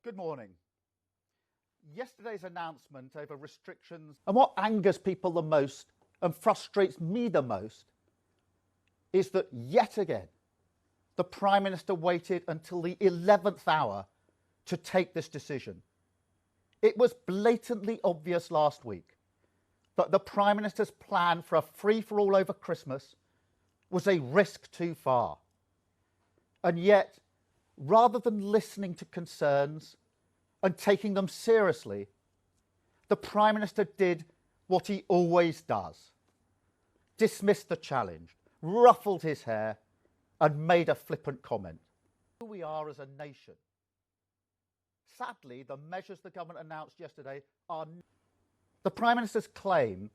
Good morning. Yesterday's announcement over restrictions, and what angers people the most and frustrates me the most, is that yet again the Prime Minister waited until the 11th hour to take this decision. It was blatantly obvious last week that the Prime Minister's plan for a free-for-all over Christmas was a risk too far. And yet, rather than listening to concerns and taking them seriously, the Prime Minister did what he always does: dismissed the challenge, ruffled his hair and made a flippant comment. Who we are as a nation. Sadly, the measures the government announced yesterday are... The Prime Minister's claim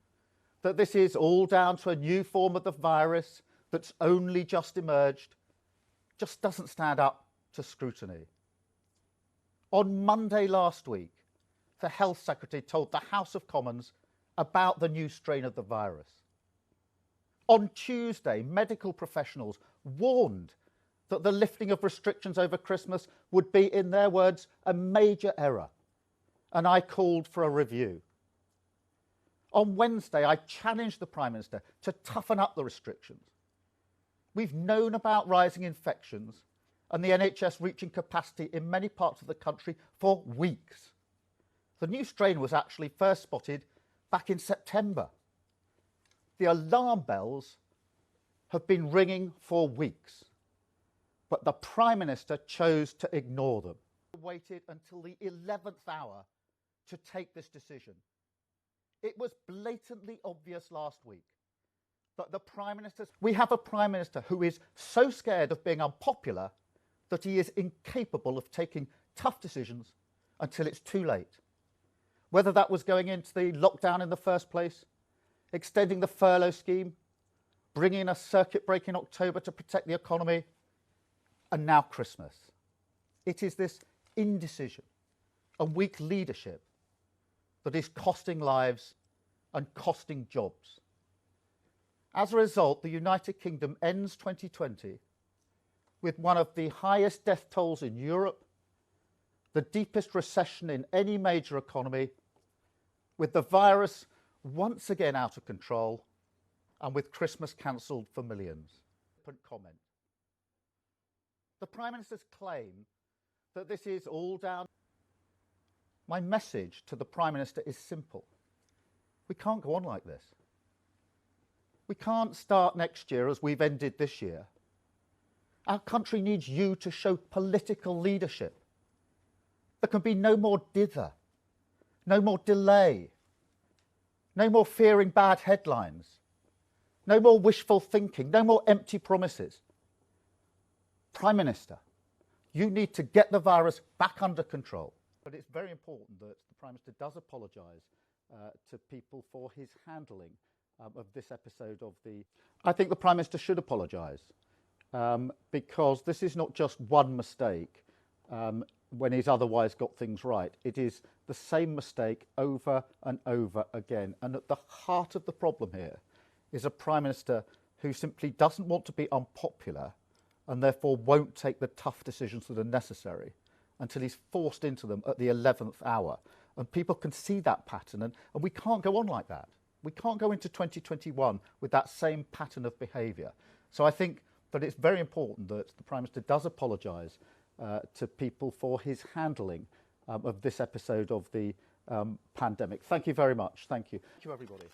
that this is all down to a new form of the virus that's only just emerged just doesn't stand up to scrutiny. On Monday last week, the Health Secretary told the House of Commons about the new strain of the virus. On Tuesday, medical professionals warned that the lifting of restrictions over Christmas would be, in their words, a major error, and I called for a review. On Wednesday, I challenged the Prime Minister to toughen up the restrictions. We've known about rising infections and the NHS reaching capacity in many parts of the country for weeks. The new strain was actually first spotted back in September. The alarm bells have been ringing for weeks, but the Prime Minister chose to ignore them. He waited until the 11th hour to take this decision. It was blatantly obvious last week that the Prime Minister's... We have a Prime Minister who is so scared of being unpopular that he is incapable of taking tough decisions until it's too late. Whether that was going into the lockdown in the first place, extending the furlough scheme, bringing in a circuit break in October to protect the economy, and now Christmas. It is this indecision and weak leadership that is costing lives and costing jobs. As a result, the United Kingdom ends 2020 with one of the highest death tolls in Europe, the deepest recession in any major economy, with the virus once again out of control, and with Christmas cancelled for millions. Comment. The Prime Minister's claim that this is all down... My message to the Prime Minister is simple. We can't go on like this. We can't start next year as we've ended this year. Our country needs you to show political leadership. There can be no more dither, no more delay, no more fearing bad headlines, no more wishful thinking, no more empty promises. Prime Minister, you need to get the virus back under control. But it's very important that the Prime Minister does apologise to people for his handling of this episode of the... I think the Prime Minister should apologise because this is not just one mistake when he's otherwise got things right. It is the same mistake over and over again. And at the heart of the problem here is a Prime Minister who simply doesn't want to be unpopular and therefore won't take the tough decisions that are necessary until he's forced into them at the 11th hour. And people can see that pattern, and we can't go on like that. We can't go into 2021 with that same pattern of behaviour. So I think that it's very important that the Prime Minister does apologise to people for his handling of this episode of the pandemic. Thank you very much. Thank you. Thank you, everybody.